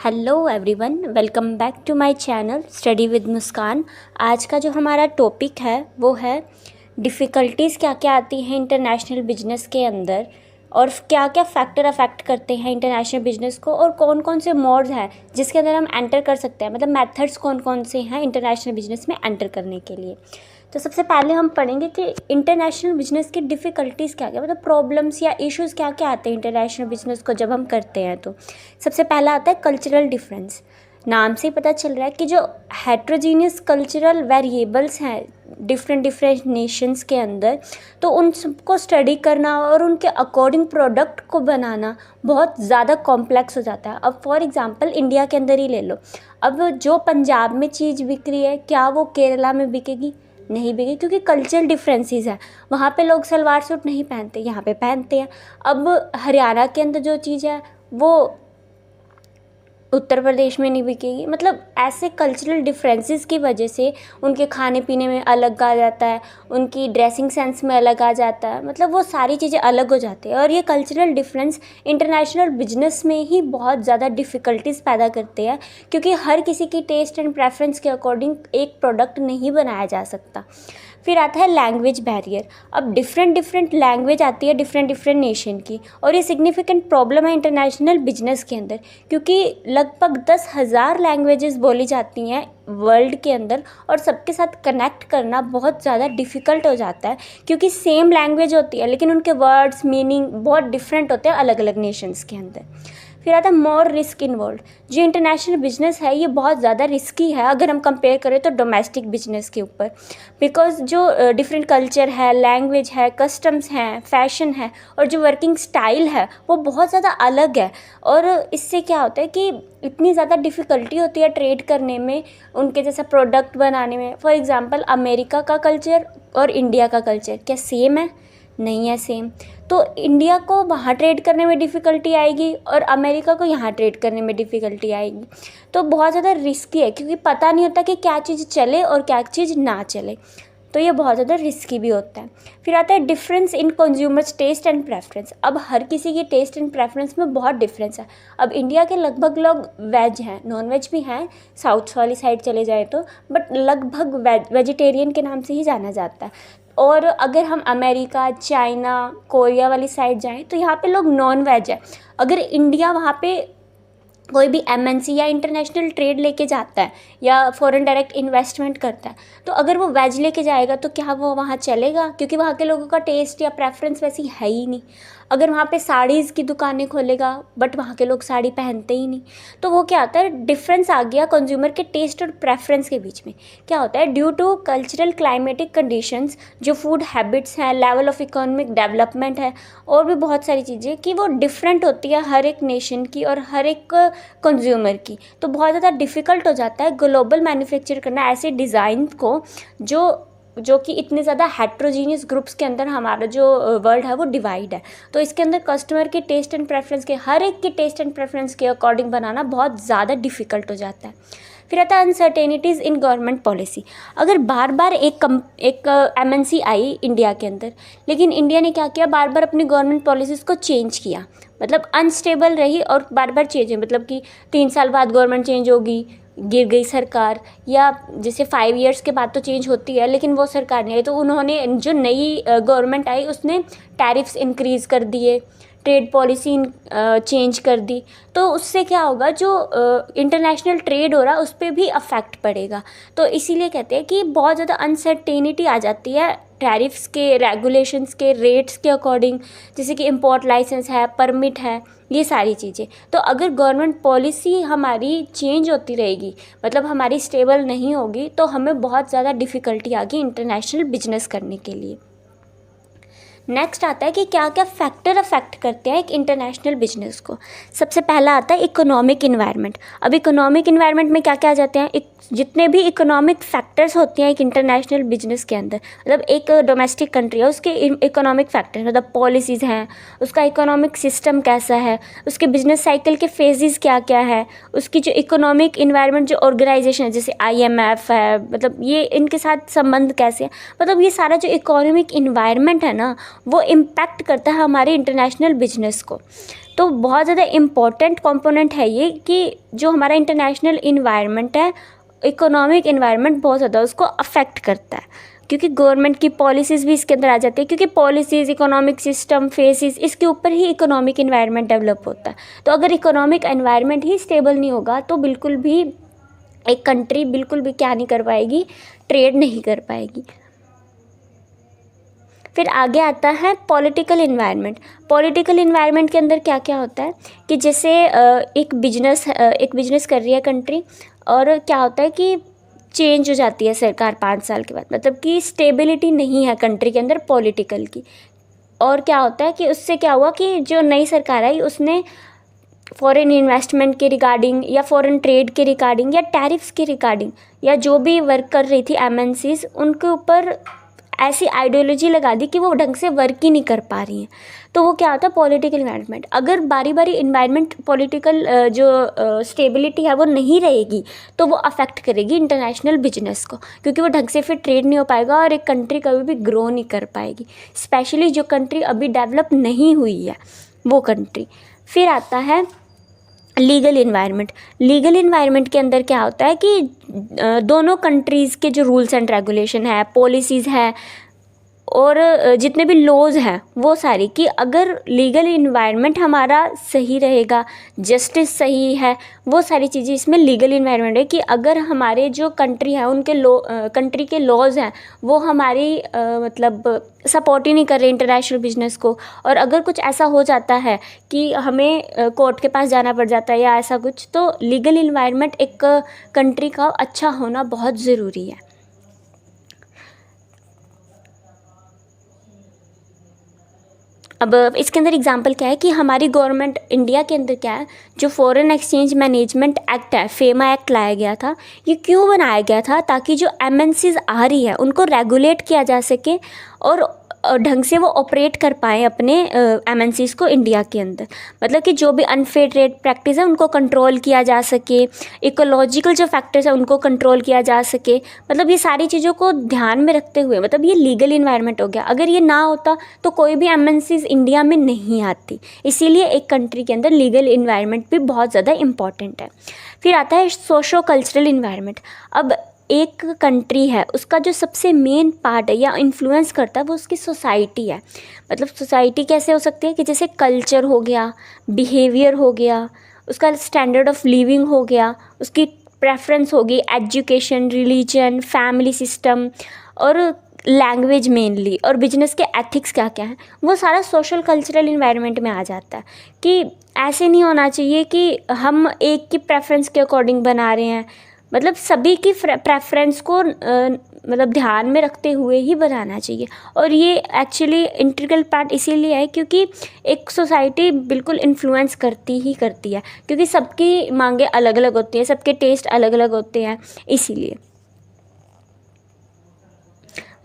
Hello everyone, welcome back to my channel study with Muskan. आज का जो हमारा टॉपिक है वो है डिफ़िकल्टीज़ क्या क्या आती हैं इंटरनेशनल बिजनेस के अंदर और क्या क्या फैक्टर अफेक्ट करते हैं इंटरनेशनल बिजनेस को, और कौन कौन से मोड्स हैं जिसके अंदर हम एंटर कर सकते हैं, मतलब मेथड्स कौन कौन से हैं इंटरनेशनल बिजनेस में एंटर करने के लिए। तो सबसे पहले हम पढ़ेंगे कि इंटरनेशनल बिजनेस की डिफ़िकल्टीज़ क्या क्या, मतलब प्रॉब्लम्स या इश्यूज़ क्या क्या आते हैं इंटरनेशनल बिजनेस को जब हम करते हैं। तो सबसे पहला आता है कल्चरल डिफरेंस। नाम से ही पता चल रहा है कि जो हेट्रोजीनियस कल्चरल वेरिएबल्स हैं डिफरेंट नेशंस के अंदर, तो उन सबको स्टडी करना और उनके अकॉर्डिंग प्रोडक्ट को बनाना बहुत ज़्यादा कॉम्प्लेक्स हो जाता है। अब फॉर एग्जांपल इंडिया के अंदर ही ले लो, अब जो पंजाब में चीज़ बिक रही है क्या वो केरला में बिकेगी? नहीं बिकेगी, क्योंकि कल्चरल डिफरेंसेस है। वहाँ पे लोग सलवार सूट नहीं पहनते, यहाँ पे पहनते हैं। अब हरियाणा के अंदर जो चीज़ है वो उत्तर प्रदेश में नहीं बिकेगी। मतलब ऐसे कल्चरल डिफरेंसेस की वजह से उनके खाने पीने में अलग आ जाता है, उनकी ड्रेसिंग सेंस में अलग आ जाता है, मतलब वो सारी चीज़ें अलग हो जाती है। और ये कल्चरल डिफरेंस इंटरनेशनल बिजनेस में ही बहुत ज़्यादा डिफ़िकल्टीज़ पैदा करते हैं, क्योंकि हर किसी की टेस्ट एंड प्रेफरेंस के अकॉर्डिंग एक प्रोडक्ट नहीं बनाया जा सकता। फिर आता है लैंग्वेज बैरियर। अब डिफरेंट लैंग्वेज आती है डिफरेंट नेशन की, और ये सिग्निफिकेंट प्रॉब्लम है इंटरनेशनल बिजनेस के अंदर, क्योंकि लगभग 10,000 लैंग्वेजेस बोली जाती हैं वर्ल्ड के अंदर, और सबके साथ कनेक्ट करना बहुत ज़्यादा डिफ़िकल्ट हो जाता है, क्योंकि सेम लैंग्वेज होती है लेकिन उनके वर्ड्स मीनिंग बहुत डिफरेंट होते हैं अलग अलग नेशंस के अंदर। फिर आता है मोर रिस्क इन्वॉल्व। जो इंटरनेशनल बिजनेस है ये बहुत ज़्यादा रिस्की है अगर हम कंपेयर करें तो डोमेस्टिक बिजनेस के ऊपर, बिकॉज जो डिफरेंट कल्चर है, लैंग्वेज है, कस्टम्स हैं, फैशन है, और जो वर्किंग स्टाइल है वो बहुत ज़्यादा अलग है। और इससे क्या होता है कि इतनी ज़्यादा डिफ़िकल्टी होती है ट्रेड करने में, उनके जैसा प्रोडक्ट बनाने में। फॉर एग्ज़ाम्पल अमेरिका का कल्चर और इंडिया का कल्चर क्या सेम है? नहीं है सेम। तो इंडिया को वहाँ ट्रेड करने में डिफ़िकल्टी आएगी और अमेरिका को यहाँ ट्रेड करने में डिफ़िकल्टी आएगी। तो बहुत ज़्यादा रिस्की है, क्योंकि पता नहीं होता कि क्या चीज़ चले और क्या चीज़ ना चले, तो ये बहुत ज़्यादा रिस्की भी होता है। फिर आता है difference in consumers taste and preference. अब हर किसी की टेस्ट एंड प्रेफरेंस में बहुत डिफरेंस है। अब इंडिया के लगभग लोग वेज हैं, नॉन वेज भी हैं साउथ वाली साइड चले जाए तो, बट लगभग वेजिटेरियन के नाम से ही जाना जाता है। और अगर हम अमेरिका, चाइना, कोरिया वाली साइड जाएं तो यहाँ पे लोग नॉन वेज है। अगर इंडिया वहाँ पे कोई भी एमएनसी या इंटरनेशनल ट्रेड लेके जाता है या फॉरेन डायरेक्ट इन्वेस्टमेंट करता है, तो अगर वो वेज लेके जाएगा तो क्या वो वहाँ चलेगा? क्योंकि वहाँ के लोगों का टेस्ट या प्रेफरेंस वैसी है ही नहीं। अगर वहाँ पे साड़ीज़ की दुकानें खोलेगा बट वहाँ के लोग साड़ी पहनते ही नहीं, तो वो क्या होता है, डिफरेंस आ गया कंज्यूमर के टेस्ट और प्रेफरेंस के बीच में। क्या होता है, due to cultural climatic conditions, जो फूड हैबिट्स हैं, लेवल ऑफ इकोनॉमिक डेवलपमेंट है, और भी बहुत सारी चीज़ें कि वो डिफरेंट होती है हर एक नेशन की और हर एक कंज्यूमर की। तो बहुत ज़्यादा डिफ़िकल्ट हो जाता है ग्लोबल मैन्युफैक्चर करना ऐसे डिज़ाइन को जो कि इतने ज़्यादा हेट्रोजीनियस ग्रुप्स के अंदर हमारा जो वर्ल्ड है वो डिवाइड है। तो इसके अंदर कस्टमर के टेस्ट एंड प्रेफरेंस के, हर एक के टेस्ट एंड प्रेफरेंस के अकॉर्डिंग बनाना बहुत ज़्यादा डिफ़िकल्ट हो जाता है। फिर आता है अनसर्टेनिटीज़ इन गवर्नमेंट पॉलिसी। अगर बार बार एक एमएनसी आई इंडिया के अंदर, लेकिन इंडिया ने क्या किया, बार बार अपनी गवर्नमेंट पॉलिसीज़ को चेंज किया, मतलब अनस्टेबल रही और बार बार चेंज है, मतलब कि 3 साल बाद गवर्नमेंट चेंज होगी, गिर गई सरकार, या जैसे 5 इयर्स के बाद तो चेंज होती है लेकिन वो सरकार नहीं आई, तो उन्होंने जो नई गवर्नमेंट आई उसने टैरिफ्स इंक्रीज़ कर दिए, ट्रेड पॉलिसी चेंज कर दी। तो उससे क्या होगा, जो इंटरनेशनल ट्रेड हो रहा है उस पर भी अफेक्ट पड़ेगा। तो इसीलिए कहते हैं कि बहुत ज़्यादा अनसर्टेनिटी आ जाती है टैरिफ्स के, रेगुलेशंस के, रेट्स के अकॉर्डिंग, जैसे कि इंपोर्ट लाइसेंस है, परमिट है, ये सारी चीज़ें। तो अगर गवर्नमेंट पॉलिसी हमारी चेंज होती रहेगी, मतलब हमारी स्टेबल नहीं होगी, तो हमें बहुत ज़्यादा डिफ़िकल्टी आएगी इंटरनेशनल बिजनेस करने के लिए। नेक्स्ट आता है कि क्या क्या फैक्टर अफेक्ट करते हैं एक इंटरनेशनल बिजनेस को। सबसे पहला आता है इकोनॉमिक इन्वायरमेंट। अब इकोनॉमिक इन्वायरमेंट में क्या क्या आ जाते हैं, जितने भी इकोनॉमिक फैक्टर्स होते हैं एक इंटरनेशनल बिजनेस के अंदर, मतलब एक डोमेस्टिक कंट्री है उसके इकोनॉमिक फैक्टर, मतलब पॉलिसीज़ हैं, उसका इकोनॉमिक सिस्टम कैसा है, उसके बिजनेस साइकिल के फेजेस क्या क्या है, उसकी जो इकोनॉमिक इन्वायरमेंट जो ऑर्गेनाइजेशन है जैसे IMF है, मतलब ये इनके साथ संबंध कैसे है, मतलब ये सारा जो इकोनॉमिक इन्वायरमेंट है ना वो इम्पैक्ट करता है हमारे इंटरनेशनल बिजनेस को। तो बहुत ज़्यादा इम्पॉर्टेंट कंपोनेंट है ये कि जो हमारा इंटरनेशनल इन्वायरमेंट है, इकोनॉमिक इन्वायरमेंट बहुत ज़्यादा उसको अफेक्ट करता है, क्योंकि गवर्नमेंट की पॉलिसीज़ भी इसके अंदर आ जाती है, क्योंकि पॉलिसीज़, इकोनॉमिक सिस्टम, फेसिस, इसके ऊपर ही इकोनॉमिक इन्वायरमेंट डेवलप होता है। तो अगर इकोनॉमिक एनवायरनमेंट ही स्टेबल नहीं होगा तो बिल्कुल भी एक कंट्री बिल्कुल भी क्या नहीं कर पाएगी, ट्रेड नहीं कर पाएगी। फिर आगे आता है पॉलिटिकल इन्वायरमेंट। पॉलिटिकल इन्वायरमेंट के अंदर क्या क्या होता है कि जैसे एक बिजनेस कर रही है कंट्री, और क्या होता है कि चेंज हो जाती है सरकार 5 साल के बाद, मतलब कि स्टेबिलिटी नहीं है कंट्री के अंदर पॉलिटिकल की। और क्या होता है कि उससे क्या हुआ कि जो नई सरकार आई उसने फॉरेन इन्वेस्टमेंट के रिगार्डिंग या फॉरेन ट्रेड के रिगार्डिंग या टैरिफ्स के रिगार्डिंग या जो भी वर्क कर रही थी एमएनसीज, उनके ऊपर ऐसी आइडियोलॉजी लगा दी कि वो ढंग से वर्क ही नहीं कर पा रही हैं। तो वो क्या होता है पॉलिटिकल इन्वायरमेंट। अगर बारी बारी इन्वायरमेंट पॉलिटिकल जो स्टेबिलिटी है वो नहीं रहेगी तो वो अफेक्ट करेगी इंटरनेशनल बिजनेस को, क्योंकि वो ढंग से फिर ट्रेड नहीं हो पाएगा और एक कंट्री कभी भी ग्रो नहीं कर पाएगी, स्पेशली जो कंट्री अभी डेवलप नहीं हुई है वो कंट्री। फिर आता है लीगल इन्वायरमेंट। लीगल इन्वायरमेंट के अंदर क्या होता है कि दोनों कंट्रीज़ के जो रूल्स एंड रेगुलेशन है, पॉलिसीज़ है और जितने भी लॉज हैं वो सारी, कि अगर लीगल इन्वायरमेंट हमारा सही रहेगा, जस्टिस सही है, वो सारी चीज़ें इसमें लीगल इन्वायरमेंट है। कि अगर हमारे जो कंट्री है उनके कंट्री के लॉज हैं वो हमारी मतलब सपोर्ट ही नहीं कर रहे इंटरनेशनल बिजनेस को, और अगर कुछ ऐसा हो जाता है कि हमें कोर्ट के पास जाना पड़ जाता है या ऐसा कुछ, तो लीगल इन्वायरमेंट एक कंट्री का अच्छा होना बहुत ज़रूरी है। अब इसके अंदर एग्जांपल क्या है कि हमारी गवर्नमेंट इंडिया के अंदर क्या है, जो फॉरेन एक्सचेंज मैनेजमेंट एक्ट है, फेमा एक्ट लाया गया था। ये क्यों बनाया गया था? ताकि जो एमएनसीज आ रही है उनको रेगुलेट किया जा सके और ढंग से वो ऑपरेट कर पाएँ अपने एमएनसीज को इंडिया के अंदर। मतलब कि जो भी अनफेयर ट्रेड प्रैक्टिस है उनको कंट्रोल किया जा सके, इकोलॉजिकल जो फैक्टर्स है उनको कंट्रोल किया जा सके। मतलब ये सारी चीज़ों को ध्यान में रखते हुए, मतलब ये लीगल इन्वायरमेंट हो गया। अगर ये ना होता तो कोई भी एमएनसीज इंडिया में नहीं आती। इसीलिए एक कंट्री के अंदर लीगल इन्वायरमेंट भी बहुत ज़्यादा इम्पॉर्टेंट है। फिर आता है सोशो कल्चरल इन्वायरमेंट। अब एक कंट्री है उसका जो सबसे मेन पार्ट है या इन्फ्लुएंस करता है वो उसकी सोसाइटी है। मतलब सोसाइटी कैसे हो सकती है कि जैसे कल्चर हो गया, बिहेवियर हो गया, उसका स्टैंडर्ड ऑफ लिविंग हो गया, उसकी प्रेफरेंस होगी, एजुकेशन, रिलीजन, फैमिली सिस्टम और लैंग्वेज मेनली, और बिजनेस के एथिक्स क्या क्या हैं, वो सारा सोशल कल्चरल इन्वायरमेंट में आ जाता है। कि ऐसे नहीं होना चाहिए कि हम एक की प्रेफरेंस के अकॉर्डिंग बना रहे हैं, मतलब सभी की प्रेफरेंस को मतलब ध्यान में रखते हुए ही बनाना चाहिए। और ये एक्चुअली इंटीग्रल पार्ट इसीलिए है क्योंकि एक सोसाइटी बिल्कुल इन्फ्लुएंस करती ही करती है, क्योंकि सबकी मांगे अलग अलग होती हैं, सबके टेस्ट अलग अलग होते हैं। इसीलिए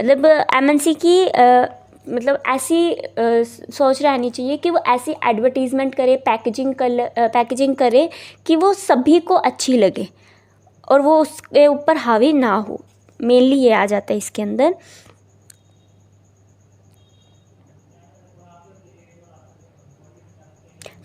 मतलब एमएनसी की मतलब ऐसी सोच रहनी चाहिए कि वो ऐसी एडवर्टीज़मेंट करे, पैकेजिंग करे कि वो सभी को अच्छी लगे और वो उसके ऊपर हावी ना हो। मेनली ये आ जाता है इसके अंदर।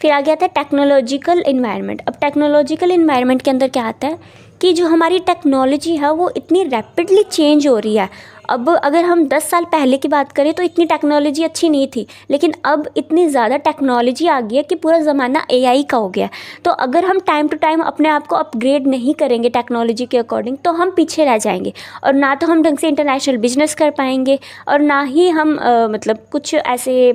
फिर आ गया था टेक्नोलॉजिकल इन्वायरमेंट। अब टेक्नोलॉजिकल इन्वायरमेंट के अंदर क्या आता है कि जो हमारी टेक्नोलॉजी है वो इतनी रैपिडली चेंज हो रही है। अब अगर हम 10 साल पहले की बात करें तो इतनी टेक्नोलॉजी अच्छी नहीं थी, लेकिन अब इतनी ज़्यादा टेक्नोलॉजी आ गई है कि पूरा ज़माना एआई का हो गया है। तो अगर हम टाइम टू टाइम अपने आप को अपग्रेड नहीं करेंगे टेक्नोलॉजी के अकॉर्डिंग तो हम पीछे रह जाएंगे, और ना तो हम ढंग से इंटरनेशनल बिजनेस कर पाएंगे और ना ही हम मतलब कुछ ऐसे,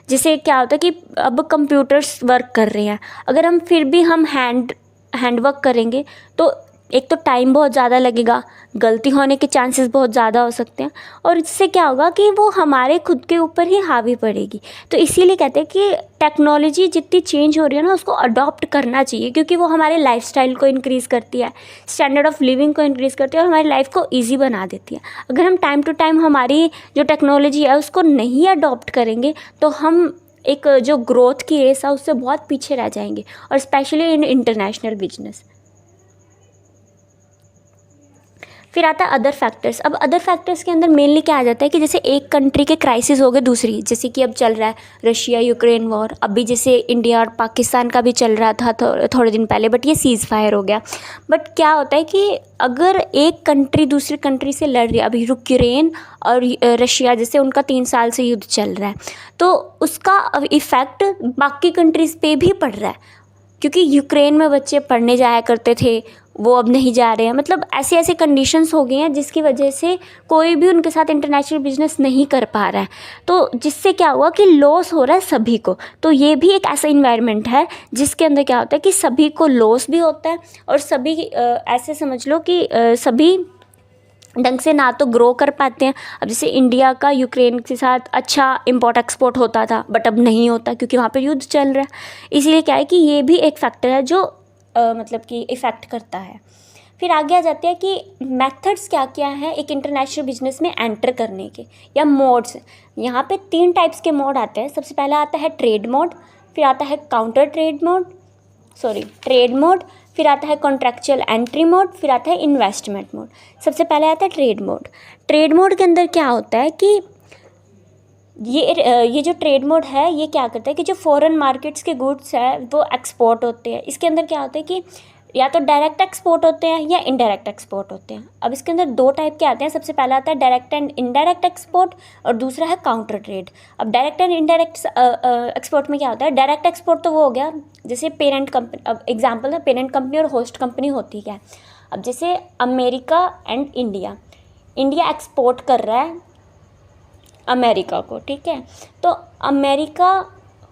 जैसे क्या होता है कि अब कंप्यूटर्स वर्क कर रहे हैं, अगर हम फिर भी हम हैंड वर्क करेंगे तो एक तो टाइम बहुत ज़्यादा लगेगा, गलती होने के चांसेस बहुत ज़्यादा हो सकते हैं, और इससे क्या होगा कि वो हमारे खुद के ऊपर ही हावी पड़ेगी। तो इसीलिए कहते हैं कि टेक्नोलॉजी जितनी चेंज हो रही है ना उसको अडॉप्ट करना चाहिए, क्योंकि वो हमारे लाइफस्टाइल को इंक्रीज़ करती है, स्टैंडर्ड ऑफ लिविंग को इंक्रीज़ करती है और हमारी लाइफ को ईजी बना देती है। अगर हम टाइम टू टाइम हमारी जो टेक्नोलॉजी है उसको नहीं अडॉप्ट करेंगे तो हम एक जो ग्रोथ की रेस है उससे बहुत पीछे रह जाएंगे, और स्पेशली इन इंटरनेशनल बिजनेस। फिर आता है अदर फैक्टर्स। अब अदर फैक्टर्स के अंदर मेनली क्या आ जाता है कि जैसे एक कंट्री के क्राइसिस हो गए दूसरी, जैसे कि अब चल रहा है रशिया यूक्रेन वॉर, अभी जैसे इंडिया और पाकिस्तान का भी चल रहा था थोड़े दिन पहले, बट ये सीज़ फायर हो गया। बट क्या होता है कि अगर एक कंट्री दूसरी कंट्री से लड़ रही है, अभी यूक्रेन और रशिया जैसे उनका 3 साल से युद्ध चल रहा है, तो उसका इफ़ेक्ट बाकी कंट्रीज़ पे भी पड़ रहा है, क्योंकि यूक्रेन में बच्चे पढ़ने जाया करते थे, वो अब नहीं जा रहे हैं। मतलब ऐसे ऐसे कंडीशंस हो गई हैं जिसकी वजह से कोई भी उनके साथ इंटरनेशनल बिजनेस नहीं कर पा रहा है, तो जिससे क्या हुआ कि लॉस हो रहा है सभी को। तो ये भी एक ऐसा इन्वायरमेंट है जिसके अंदर क्या होता है कि सभी को लॉस भी होता है, और सभी ऐसे समझ लो कि सभी ढंग से ना तो ग्रो कर पाते हैं। अब जैसे इंडिया का यूक्रेन के साथ अच्छा इंपोर्ट एक्सपोर्ट होता था, बट अब नहीं होता क्योंकि वहाँ पे युद्ध चल रहा है। इसलिए क्या है कि ये भी एक फैक्टर है जो मतलब कि इफ़ेक्ट करता है। फिर आगे आ जाते हैं कि मेथड्स क्या क्या हैं एक इंटरनेशनल बिजनेस में एंटर करने के, या मोड्स। यहाँ पे 3 टाइप्स के मोड आते हैं। सबसे पहला आता है ट्रेड मोड, फिर आता है ट्रेड मोड, फिर आता है कॉन्ट्रैक्चुअल एंट्री मोड, फिर आता है इन्वेस्टमेंट मोड। सबसे पहले आता है ट्रेड मोड। ट्रेड मोड के अंदर क्या होता है कि ये जो ट्रेड मोड है ये क्या करता है कि जो फॉरेन मार्केट्स के गुड्स है वो एक्सपोर्ट होते हैं। इसके अंदर क्या होता है कि या तो डायरेक्ट एक्सपोर्ट होते हैं या इनडायरेक्ट एक्सपोर्ट होते हैं। अब इसके अंदर 2 टाइप के आते हैं। सबसे पहला आता है डायरेक्ट एंड इनडायरेक्ट एक्सपोर्ट, और दूसरा है काउंटर ट्रेड। अब डायरेक्ट एंड इनडायरेक्ट एक्सपोर्ट में क्या होता है, डायरेक्ट एक्सपोर्ट तो वो हो गया जैसे पेरेंट कंपनी, अब एग्जाम्पल है पेरेंट कंपनी और होस्ट कंपनी होती है। अब जैसे अमेरिका एंड इंडिया एक्सपोर्ट कर रहा है अमेरिका को, ठीक है, तो अमेरिका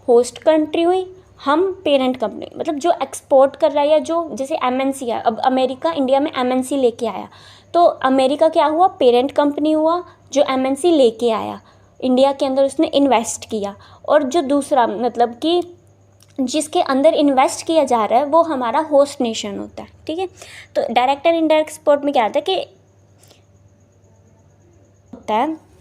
होस्ट कंट्री हुई, हम पेरेंट कंपनी, मतलब जो एक्सपोर्ट कर रहा है या जो जैसे एमएनसी है। अब अमेरिका इंडिया में एमएनसी लेके आया, तो अमेरिका क्या हुआ, पेरेंट कंपनी हुआ जो एमएनसी लेके आया इंडिया के अंदर, उसने इन्वेस्ट किया। और जो दूसरा मतलब कि जिसके अंदर इन्वेस्ट किया जा रहा है वो हमारा होस्ट नेशन होता है, ठीक है। तो डायरेक्ट एंड इनडायरेक्ट एक्सपोर्ट में क्या होता है कि होता है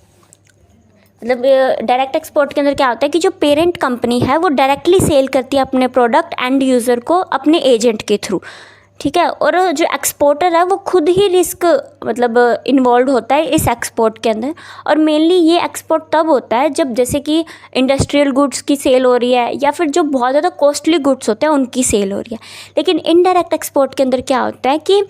मतलब डायरेक्ट एक्सपोर्ट के अंदर क्या होता है कि जो पेरेंट कंपनी है वो डायरेक्टली सेल करती है अपने प्रोडक्ट एंड यूज़र को अपने एजेंट के थ्रू, ठीक है। और जो एक्सपोर्टर है वो खुद ही रिस्क मतलब इन्वॉल्व होता है इस एक्सपोर्ट के अंदर। और मेनली ये एक्सपोर्ट तब होता है जब जैसे कि इंडस्ट्रियल गुड्स की सेल हो रही है या फिर जो बहुत ज़्यादा कॉस्टली गुड्स होते हैं उनकी सेल हो रही है। लेकिन इनडायरेक्ट एक्सपोर्ट के अंदर क्या होता है कि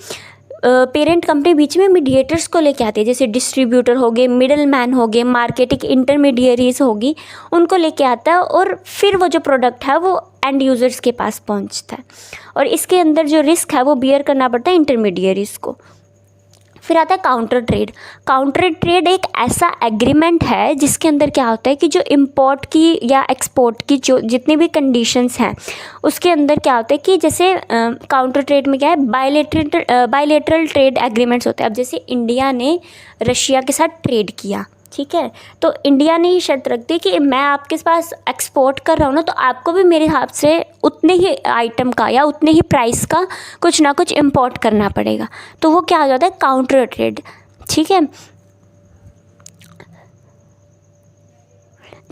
पेरेंट कंपनी बीच में मीडिएटर्स को लेके आती है, जैसे डिस्ट्रीब्यूटर हो गए, मिडल मैन हो गए, मार्केटिंग इंटरमीडियरीज होगी, उनको लेके आता है और फिर वो जो प्रोडक्ट है वो एंड यूज़र्स के पास पहुंचता है। और इसके अंदर जो रिस्क है वो बियर करना पड़ता है इंटरमीडियरीज को। फिर आता है काउंटर ट्रेड। काउंटर ट्रेड एक ऐसा एग्रीमेंट है जिसके अंदर क्या होता है कि जो इंपोर्ट की या एक्सपोर्ट की जो जितनी भी कंडीशंस हैं उसके अंदर क्या होता है कि जैसे काउंटर ट्रेड में क्या है, बायलेटरल ट्रेड एग्रीमेंट्स होते हैं। अब जैसे इंडिया ने रशिया के साथ ट्रेड किया, ठीक है, तो इंडिया ने ही शर्त रख दी कि मैं आपके पास एक्सपोर्ट कर रहा हूँ ना, तो आपको भी मेरे हिसाब से उतने ही आइटम का या उतने ही प्राइस का कुछ ना कुछ इंपोर्ट करना पड़ेगा। तो वो क्या हो जाता है, काउंटर ट्रेड, ठीक है।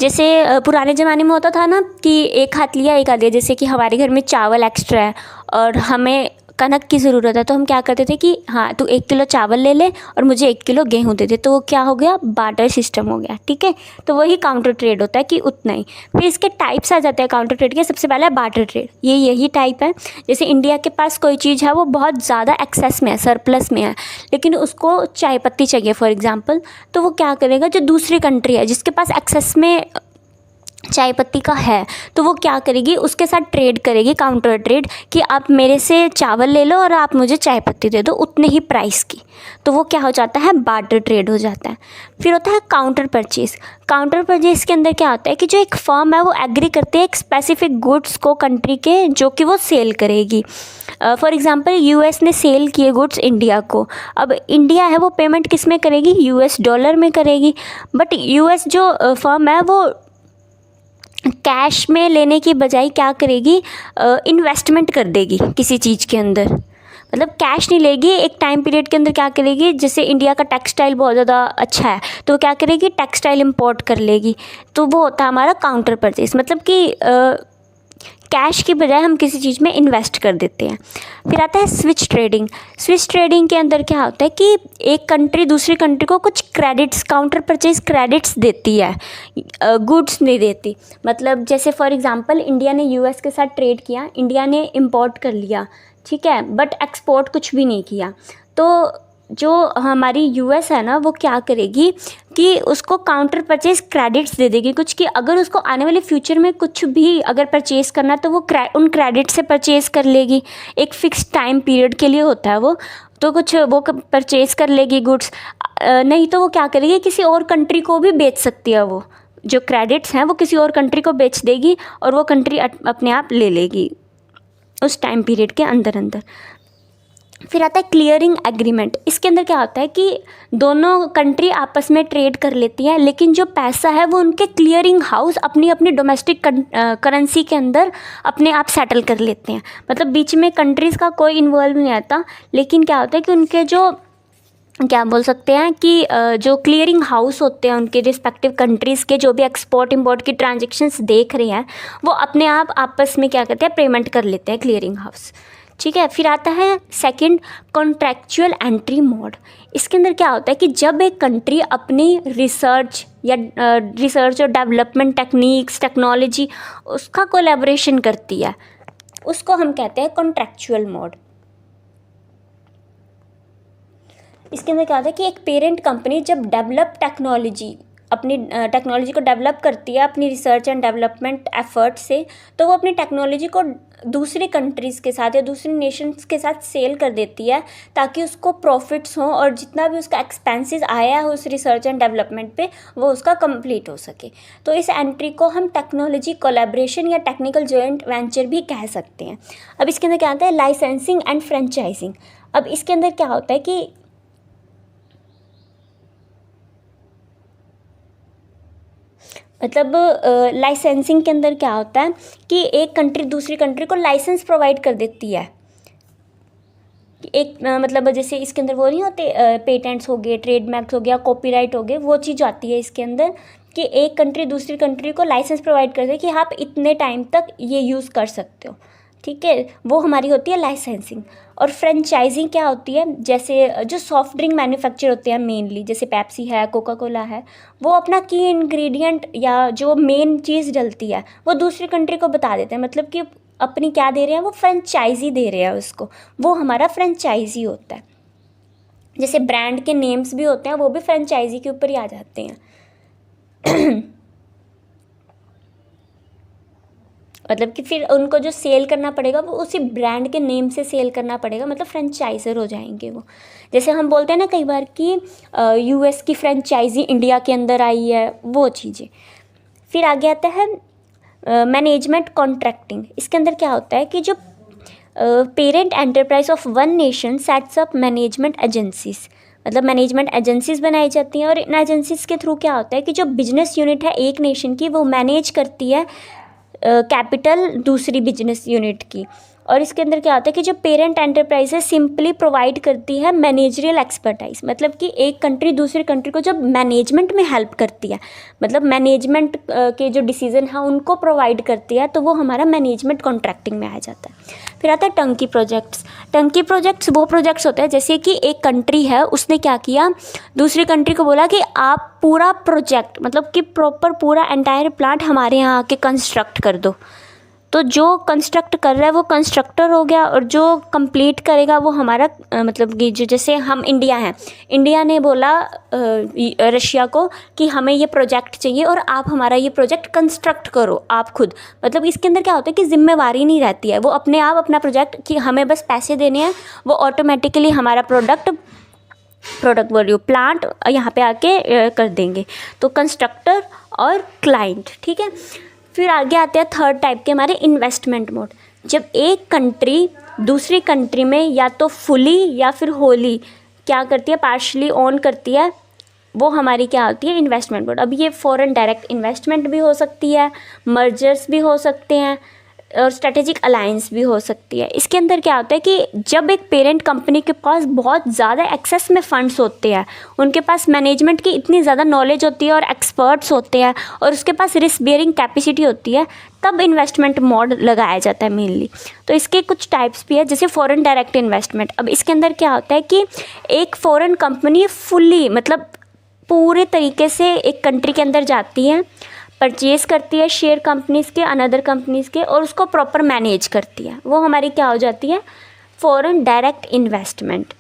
जैसे पुराने ज़माने में होता था ना कि एक हाथ लिया एक हाथ दिया, जैसे कि हमारे घर में चावल एक्स्ट्रा है और हमें कनक की ज़रूरत है, तो हम क्या करते थे कि हाँ तू 1 किलो चावल ले ले और मुझे 1 किलो गेहूँ दे दे, तो वो क्या हो गया, बार्टर सिस्टम हो गया, ठीक है। तो वही काउंटर ट्रेड होता है कि उतना ही। फिर इसके टाइप्स आ जाते हैं काउंटर ट्रेड के। सबसे पहला है बार्टर ट्रेड, यही टाइप है। जैसे इंडिया के पास कोई चीज़ है वो बहुत ज़्यादा एक्सेस में है, सरप्लस में है, लेकिन उसको चाय पत्ती चाहिए फॉर एग्ज़ाम्पल, तो वो क्या करेगा, जो दूसरी कंट्री है जिसके पास एक्सेस में चाय पत्ती का है, तो वो क्या करेगी, उसके साथ ट्रेड करेगी, काउंटर ट्रेड, कि आप मेरे से चावल ले लो और आप मुझे चाय पत्ती दे दो उतने ही प्राइस की। तो वो क्या हो जाता है, बार्टर ट्रेड हो जाता है। फिर होता है काउंटर परचेज। काउंटर परचेज के अंदर क्या होता है कि जो एक फर्म है वो एग्री करती है एक स्पेसिफिक गुड्स को कंट्री के, जो कि वो सेल करेगी। फॉर एग्ज़ाम्पल यूएस ने सेल किए गुड्स इंडिया को, अब इंडिया है वो पेमेंट किस में करेगी, यूएस डॉलर में करेगी। बट यूएस जो फर्म है वो कैश में लेने की बजाय क्या करेगी, इन्वेस्टमेंट कर देगी किसी चीज़ के अंदर, मतलब कैश नहीं लेगी। एक टाइम पीरियड के अंदर क्या करेगी, जैसे इंडिया का टेक्सटाइल बहुत ज़्यादा अच्छा है तो क्या करेगी, टेक्सटाइल इंपोर्ट कर लेगी। तो वो होता है हमारा काउंटर परचेज, मतलब कि कैश की बजाय हम किसी चीज़ में इन्वेस्ट कर देते हैं। फिर आता है स्विच ट्रेडिंग। स्विच ट्रेडिंग के अंदर क्या होता है कि एक कंट्री दूसरी कंट्री को कुछ क्रेडिट्स, काउंटर परचेज क्रेडिट्स देती है, गुड्स नहीं देती। मतलब जैसे फॉर एग्जांपल इंडिया ने यूएस के साथ ट्रेड किया, इंडिया ने इंपोर्ट कर लिया, ठीक है, बट एक्सपोर्ट कुछ भी नहीं किया। तो जो हमारी यूएस है ना, वो क्या करेगी कि उसको काउंटर परचेज क्रेडिट्स दे देगी कुछ, कि अगर उसको आने वाले फ्यूचर में कुछ भी अगर परचेज़ करना तो वो उन क्रेडिट से परचेज़ कर लेगी। एक फ़िक्स टाइम पीरियड के लिए होता है वो, तो कुछ वो परचेज़ कर लेगी गुड्स। नहीं तो वो क्या करेगी, किसी और कंट्री को भी बेच सकती है। वो जो क्रेडिट्स हैं वो किसी और कंट्री को बेच देगी और वो कंट्री अपने आप ले लेगी उस टाइम पीरियड के अंदर। फिर आता है क्लियरिंग एग्रीमेंट। इसके अंदर क्या होता है कि दोनों कंट्री आपस में ट्रेड कर लेती हैं, लेकिन जो पैसा है वो उनके क्लियरिंग हाउस अपनी अपनी डोमेस्टिक करेंसी के अंदर अपने आप सेटल कर लेते हैं। मतलब बीच में कंट्रीज़ का कोई इन्वॉल्व नहीं आता, लेकिन क्या होता है कि उनके जो क्या बोल सकते हैं कि जो क्लियरिंग हाउस होते हैं उनके रिस्पेक्टिव कंट्रीज़ के, जो भी एक्सपोर्ट इंपोर्ट की ट्रांजेक्शन्स देख रहे हैं, वो अपने आप आपस में क्या करते हैं, पेमेंट कर लेते हैं क्लियरिंग हाउस, ठीक है। फिर आता है सेकंड, कॉन्ट्रैक्चुअल एंट्री मोड। इसके अंदर क्या होता है कि जब एक कंट्री अपनी रिसर्च और डेवलपमेंट टेक्निक्स, टेक्नोलॉजी, उसका कोलैबोरेशन करती है, उसको हम कहते हैं कॉन्ट्रैक्चुअल मोड। इसके अंदर क्या होता है कि एक पेरेंट कंपनी जब अपनी टेक्नोलॉजी को डेवलप करती है अपनी रिसर्च एंड डेवलपमेंट एफर्ट से, तो वो अपनी टेक्नोलॉजी को दूसरी कंट्रीज़ के साथ या दूसरी नेशंस के साथ सेल कर देती है, ताकि उसको प्रॉफिट्स हों और जितना भी उसका एक्सपेंसेस आया है उस रिसर्च एंड डेवलपमेंट पे वो उसका कंप्लीट हो सके। तो इस एंट्री को हम टेक्नोलॉजी कोलैबोरेशन या टेक्निकल जॉइंट वेंचर भी कह सकते हैं। अब इसके अंदर क्या आता है, लाइसेंसिंग एंड फ्रेंचाइजिंग। अब इसके अंदर क्या होता है कि मतलब लाइसेंसिंग के अंदर क्या होता है कि एक कंट्री दूसरी कंट्री को लाइसेंस प्रोवाइड कर देती है। एक मतलब जैसे इसके अंदर वो नहीं होते, पेटेंट्स हो गए, ट्रेडमार्क्स हो गया, कॉपीराइट हो गए, वो चीज़ आती है इसके अंदर कि एक कंट्री दूसरी कंट्री को लाइसेंस प्रोवाइड कर दे कि आप इतने टाइम तक ये यूज़ कर सकते हो, ठीक है, वो हमारी होती है लाइसेंसिंग। और फ्रेंचाइजिंग क्या होती है, जैसे जो सॉफ्ट ड्रिंक मैन्युफैक्चर होते हैं मेनली, जैसे पेप्सी है, कोका कोला है, वो अपना की इंग्रेडिएंट या जो मेन चीज़ डलती है वो दूसरी कंट्री को बता देते हैं। मतलब कि अपनी क्या दे रहे हैं, वो फ्रेंचाइजी दे रहे हैं उसको, वो हमारा फ्रेंचाइजी होता है। जैसे ब्रांड के नेम्स भी होते हैं, वो भी फ्रेंचाइजी के ऊपर ही आ जाते हैं। मतलब कि फिर उनको जो सेल करना पड़ेगा वो उसी ब्रांड के नेम से सेल करना पड़ेगा, मतलब फ्रेंचाइजर हो जाएंगे वो। जैसे हम बोलते हैं ना कई बार कि यूएस की फ्रेंचाइजी इंडिया के अंदर आई है, वो चीज़ें। फिर आगे आता है मैनेजमेंट कॉन्ट्रैक्टिंग। इसके अंदर क्या होता है कि जो parent enterprise of one nation sets up management agencies, मतलब मैनेजमेंट एजेंसीज बनाई जाती हैं, और इन एजेंसीज के थ्रू क्या होता है कि जो बिजनेस यूनिट है एक नेशन की, वो मैनेज करती है कैपिटल दूसरी बिजनेस यूनिट की। और इसके अंदर क्या होता है कि जो पेरेंट एंटरप्राइज है सिंपली प्रोवाइड करती है मैनेजरियल एक्सपर्टाइज, मतलब कि एक कंट्री दूसरी कंट्री को जब मैनेजमेंट में हेल्प करती है, मतलब मैनेजमेंट के जो डिसीजन है उनको प्रोवाइड करती है, तो वो हमारा मैनेजमेंट कॉन्ट्रैक्टिंग में आ जाता है। फिर आता है टर्नकी प्रोजेक्ट्स। टर्नकी प्रोजेक्ट्स वो प्रोजेक्ट्स होते हैं जैसे कि एक कंट्री है, उसने क्या किया, दूसरी कंट्री को बोला कि आप पूरा प्रोजेक्ट, मतलब कि प्रॉपर पूरा एंटायर प्लांट हमारे यहाँ आके कंस्ट्रक्ट कर दो। तो जो कंस्ट्रक्ट कर रहा है वो कंस्ट्रक्टर हो गया, और जो कंप्लीट करेगा वो हमारा मतलब कि जो, जैसे हम इंडिया हैं, इंडिया ने बोला रशिया को कि हमें ये प्रोजेक्ट चाहिए और आप हमारा ये प्रोजेक्ट कंस्ट्रक्ट करो आप खुद। मतलब इसके अंदर क्या होता है कि जिम्मेवारी नहीं रहती है, वो अपने आप अपना प्रोजेक्ट, कि हमें बस पैसे देने हैं, वो ऑटोमेटिकली हमारा प्रोडक्ट बोलियो प्लांट यहाँ पे आके कर देंगे। तो कंस्ट्रक्टर और क्लाइंट, ठीक है। फिर आगे आते हैं थर्ड टाइप के हमारे इन्वेस्टमेंट मोड। जब एक कंट्री दूसरी कंट्री में या तो फुली या फिर होली क्या करती है, पार्शली ओन करती है, वो हमारी क्या होती है, इन्वेस्टमेंट मोड। अब ये फॉरेन डायरेक्ट इन्वेस्टमेंट भी हो सकती है, मर्जर्स भी हो सकते हैं, और स्ट्रेटेजिक अलायंस भी हो सकती है। इसके अंदर क्या होता है कि जब एक पेरेंट कंपनी के पास बहुत ज़्यादा एक्सेस में फंड्स होते हैं, उनके पास मैनेजमेंट की इतनी ज़्यादा नॉलेज होती है और एक्सपर्ट्स होते हैं और उसके पास रिस्क बेयरिंग कैपेसिटी होती है, तब इन्वेस्टमेंट मोड लगाया जाता है मेनली। तो इसके कुछ टाइप्स भी है, जैसे फॉरेन डायरेक्ट इन्वेस्टमेंट। अब इसके अंदर क्या होता है कि एक फॉरेन कंपनी फुल्ली मतलब पूरे तरीके से एक कंट्री के अंदर जाती है, परचेज़ करती है शेयर कंपनीज़ के, अनदर कंपनीज़ के, और उसको प्रॉपर मैनेज करती है, वो हमारी क्या हो जाती है, फॉरेन डायरेक्ट इन्वेस्टमेंट।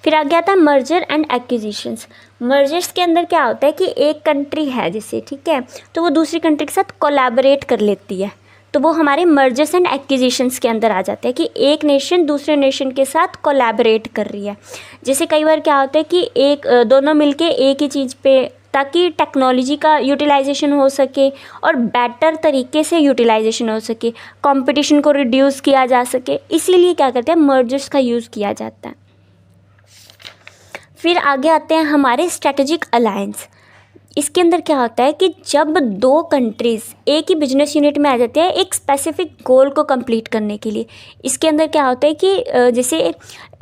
फिर आगे आता है मर्जर एंड एक्विजिशंस। मर्जर्स के अंदर क्या होता है कि एक कंट्री है जैसे, ठीक है, तो वो दूसरी कंट्री के साथ कोलैबोरेट कर लेती है, तो वो हमारे मर्जर्स एंड एक्विजिशंस के अंदर आ जाते हैं कि एक नेशन दूसरे नेशन के साथ कोलैबोरेट कर रही है। जैसे कई बार क्या होता है कि दोनों मिलके एक ही चीज़ पे, ताकि टेक्नोलॉजी का यूटिलाइजेशन हो सके और बेटर तरीके से यूटिलाइजेशन हो सके, कंपटीशन को रिड्यूस किया जा सके, इसीलिए क्या करते हैं, मर्जर्स का यूज़ किया जाता है। फिर आगे आते हैं हमारे स्ट्रेटेजिक अलायंस। इसके अंदर क्या होता है कि जब दो कंट्रीज़ एक ही बिजनेस यूनिट में आ जाते हैं एक स्पेसिफिक गोल को कंप्लीट करने के लिए। इसके अंदर क्या होता है कि जैसे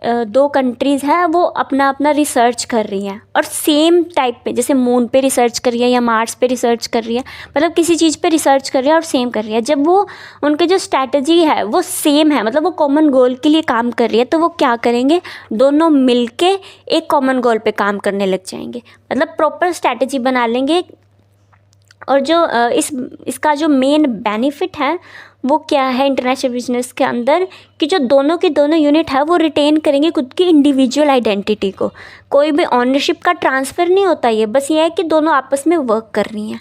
दो कंट्रीज़ हैं, वो अपना अपना रिसर्च कर रही हैं और सेम टाइप पे, जैसे मून पे रिसर्च कर रही है या मार्स पे रिसर्च कर रही है, मतलब किसी चीज़ पे रिसर्च कर रही है और सेम कर रही है। जब वो उनके जो स्ट्रैटेजी है वो सेम है, मतलब वो कॉमन गोल के लिए काम कर रही है, तो वो क्या करेंगे, दोनों मिलके एक कॉमन गोल पे काम करने लग जाएंगे, मतलब प्रॉपर स्ट्रैटेजी बना लेंगे। और जो इसका जो मेन बेनिफिट है वो क्या है इंटरनेशनल बिजनेस के अंदर, कि जो दोनों की दोनों यूनिट है वो रिटेन करेंगे खुद की इंडिविजुअल आइडेंटिटी को, कोई भी ऑनरशिप का ट्रांसफ़र नहीं होता, ये बस ये है कि दोनों आपस में वर्क कर रही हैं।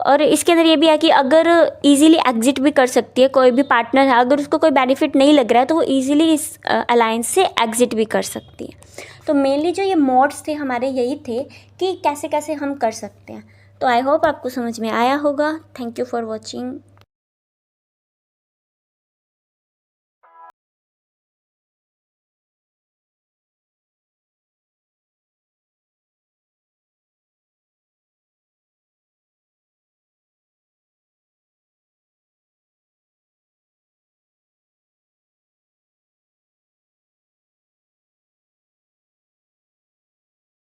और इसके अंदर ये भी है कि अगर इजीली एग्जिट भी कर सकती है, कोई भी पार्टनर है अगर उसको कोई बेनिफिट नहीं लग रहा है तो वो इजीली इस अलायंस से एग्जिट भी कर सकती है। तो मेनली जो ये मोड्स थे हमारे यही थे कि कैसे कैसे हम कर सकते हैं। तो आई होप आपको समझ में आया होगा। Thank you for watching.